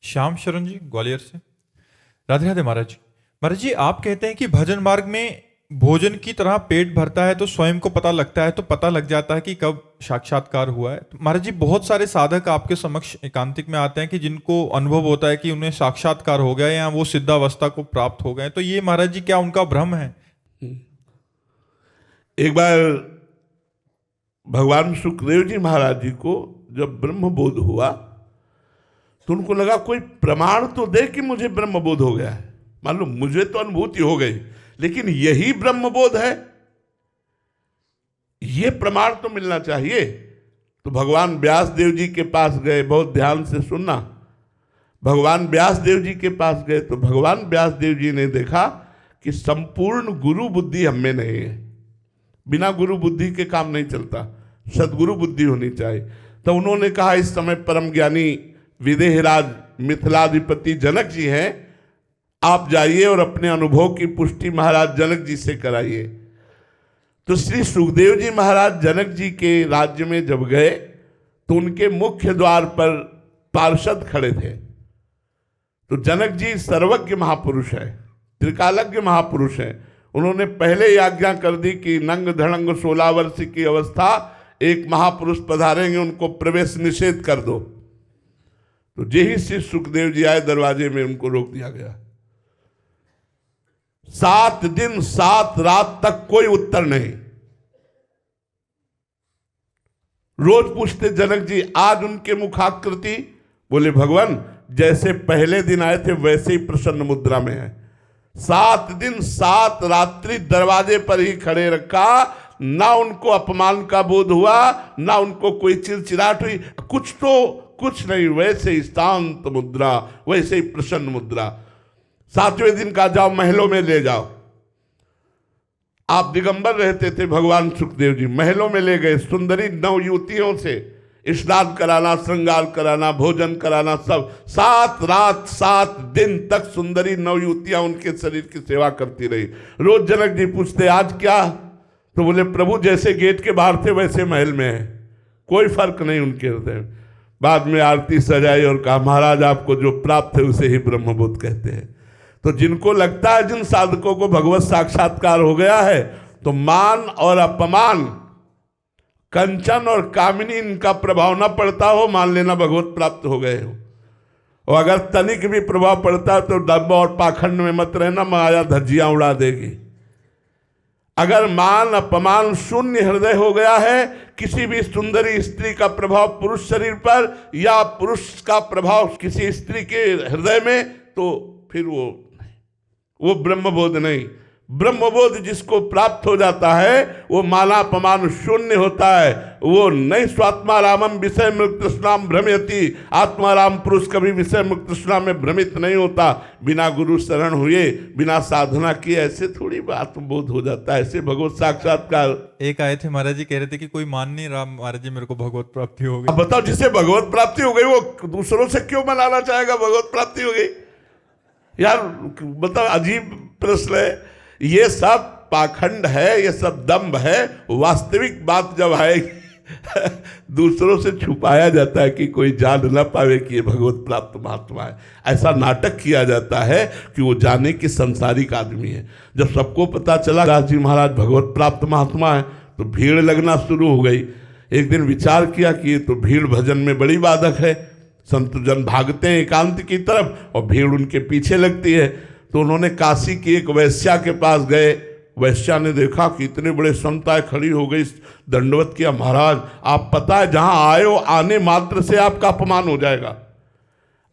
श्याम शरण जी ग्वालियर से। राधे राधे महाराज जी। महाराज जी, आप कहते हैं कि भजन मार्ग में भोजन की तरह पेट भरता है तो स्वयं को पता लगता है, तो पता लग जाता है कि कब साक्षात्कार हुआ है। तो महाराज जी, बहुत सारे साधक आपके समक्ष एकांतिक में आते हैं कि जिनको अनुभव होता है कि उन्हें साक्षात्कार हो गया या वो सिद्धावस्था को प्राप्त हो गए, तो ये महाराज जी क्या उनका भ्रम है? एक बार भगवान सुखदेव जी महाराज जी को जब ब्रह्म बोध हुआ तो उनको लगा कोई प्रमाण तो दे कि मुझे ब्रह्म बोध हो गया है। मान लो मुझे तो अनुभूति हो गई, लेकिन यही ब्रह्म बोध है, ये प्रमाण तो मिलना चाहिए। तो भगवान व्यास देव जी के पास गए, बहुत ध्यान से सुनना। भगवान व्यास देव जी के पास गए तो भगवान व्यास देव जी ने देखा कि संपूर्ण गुरु बुद्धि हम में नहीं है। बिना गुरु बुद्धि के काम नहीं चलता, सदगुरु बुद्धि होनी चाहिए। तो उन्होंने कहा, इस समय परम ज्ञानी विदेहराज मिथिलाधिपति जनक जी हैं, आप जाइए और अपने अनुभव की पुष्टि महाराज जनक जी से कराइए। तो श्री सुखदेव जी महाराज जनक जी के राज्य में जब गए तो उनके मुख्य द्वार पर पार्षद खड़े थे। तो जनक जी सर्वज्ञ महापुरुष है, त्रिकालज्ञ महापुरुष है। उन्होंने पहले ही आज्ञा कर दी कि नंग धड़ंग 16 वर्ष की अवस्था एक महापुरुष पधारेंगे, उनको प्रवेश निषेध कर दो। तो यही श्री सुखदेव जी आए, दरवाजे में उनको रोक दिया गया। 7 दिन 7 रात तक कोई उत्तर नहीं। रोज पूछते जनक जी, आज उनके मुखाकृति? बोले भगवान जैसे पहले दिन आए थे वैसे ही प्रसन्न मुद्रा में है। 7 दिन 7 रात्रि दरवाजे पर ही खड़े रखा, ना उनको अपमान का बोध हुआ, ना उनको कोई चिड़चिड़ाहट हुई, कुछ नहीं, वैसे ही शांत मुद्रा, वैसे ही प्रसन्न मुद्रा। 7वें दिन का जाओ महलों में ले जाओ। आप दिगंबर रहते थे भगवान सुखदेव जी, महलों में ले गए, सुंदरी नव युवतियों से स्नान कराना, श्रृंगार कराना, भोजन कराना, सब। 7 रात 7 दिन तक सुंदरी नव युवतियां उनके शरीर की सेवा करती रही। रोज जनक जी पूछते, आज क्या? तो बोले प्रभु जैसे गेट के बाहर थे वैसे महल में है, कोई फर्क नहीं उनके हृदय। बाद में आरती सजाई और कहा, महाराज आपको जो प्राप्त है उसे ही ब्रह्मबोध कहते हैं। तो जिनको लगता है जिन साधकों को भगवत साक्षात्कार हो गया है, तो मान और अपमान, कंचन और कामिनी इनका प्रभाव न पड़ता हो, मान लेना भगवत प्राप्त हो गए हो। और अगर तनिक भी प्रभाव पड़ता है तो दंभ और पाखंड में मत रहना, माया धज्जियां उड़ा देगी। अगर मान अपमान शून्य हृदय हो गया है, किसी भी सुंदरी स्त्री का प्रभाव पुरुष शरीर पर या पुरुष का प्रभाव किसी स्त्री के हृदय में, तो फिर वो ब्रह्मबोध नहीं। ब्रह्मबोध जिसको प्राप्त हो जाता है वो माला अपमान शून्य होता है। वो नहीं स्वात्मा रामम विषय मुक्त तृष्णाम भ्रमयति, आत्माराम पुरुष कभी विषय मुक्त तृष्णा में भ्रमित नहीं होता। बिना गुरु शरण हुए, बिना साधना किए ऐसे थोड़ी बात बोध हो जाता है, ऐसे भगवत साक्षात्कार। एक आए थे महाराज जी, कह रहे थे कि कोई मान नहीं रहा महाराज जी मेरे को भगवत प्राप्ति हो गई। अब बताओ, जिसे भगवत प्राप्ति हो गई वो दूसरों से क्यों मनाना चाहेगा भगवत प्राप्ति हो गई? यार बताओ, अजीब प्रश्न है। ये सब पाखंड है, ये सब दंभ है। वास्तविक बात जब आएगी दूसरों से छुपाया जाता है कि कोई जान न पावे कि ये भगवत प्राप्त महात्मा है। ऐसा नाटक किया जाता है कि वो जाने कि संसारिक आदमी है। जब सबको पता चला दास जी महाराज भगवत प्राप्त महात्मा है तो भीड़ लगना शुरू हो गई। एक दिन विचार किया कि ये तो भीड़ भजन में बड़ी बाधक है। संत जन भागते हैं एकांत की तरफ और भीड़ उनके पीछे लगती है। तो उन्होंने काशी की एक वैश्या के पास गए। वैश्या ने देखा कि इतने बड़े संताएं खड़ी हो गई, दंडवत किया। महाराज आप पता है जहां आए हो आने मात्र से आपका अपमान हो जाएगा।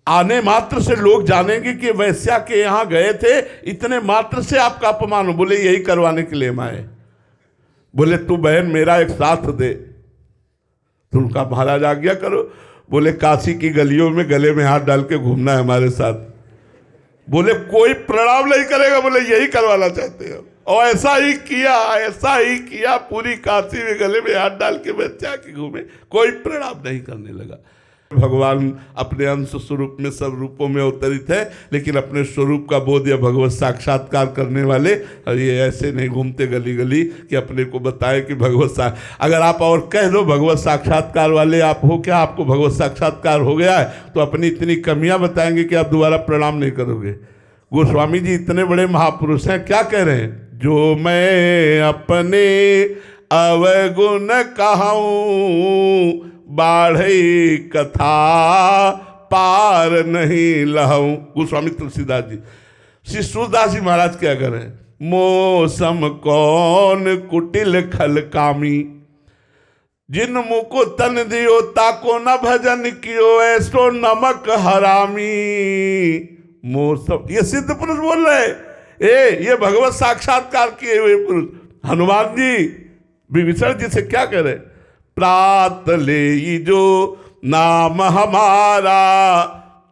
आने मात्र से लोग जानेंगे कि वैश्या के यहाँ गए थे, इतने मात्र से आपका अपमान हो। बोले यही करवाने के लिए हम आए। बोले तू बहन मेरा एक साथ दे। तो उनका महाराज आज्ञा करो। बोले काशी की गलियों में गले में हाथ डाल के घूमना है हमारे साथ। बोले कोई प्रणाम नहीं करेगा। बोले यही करवाना चाहते हो। और ऐसा ही किया, पूरी काशी में गले में हाथ डाल के बच्चा के घूमे, कोई प्रणाम नहीं करने लगा। भगवान अपने अंश स्वरूप में सब रूपों में अवतरित है, लेकिन अपने स्वरूप का बोध या भगवत साक्षात्कार करने वाले ये ऐसे नहीं घूमते गली गली कि अपने को बताए कि भगवत अगर आप और कह दो भगवत साक्षात्कार वाले आप हो क्या, आपको भगवत साक्षात्कार हो गया है, तो अपनी इतनी कमियां बताएंगे कि आप दोबारा प्रणाम नहीं करोगे। गोस्वामी जी इतने बड़े महापुरुष हैं, क्या कह रहे हैं, जो मैं अपने अवगुण कहूँ बाढ़ई कथा पार नहीं लहूं। गोस्वामी तुलसीदास जी। श्री सूरदास जी महाराज क्या करें, मौसम कौन कुटिल खल कामी, जिन मुको तन दियो ताको न भजन कियो ऐसो नमक हरामी। मौसम, ये सिद्ध पुरुष बोल रहे, ये भगवत साक्षात्कार किए हुए पुरुष। हनुमान जी विभीषण जी से क्या कह रहे, प्रात ले जो नाम हमारा,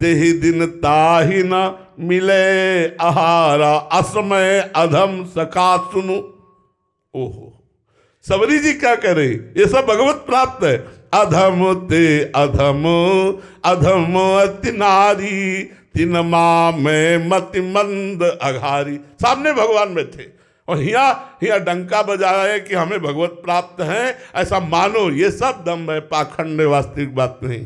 तेहि दिन ताहि न मिले आहारा, असमय अधम सखा सुनु। ओहो, सबरी जी क्या कह रहे, ये सब भगवत प्राप्त है। अधम ते अधम अधम अति नारी, तिन माँ में मति मंद अघारी। सामने भगवान में थे और हिया डंका बजा रहे कि हमें भगवत प्राप्त है, ऐसा मानो। ये सब दम है, पाखंड है, वास्तविक बात नहीं।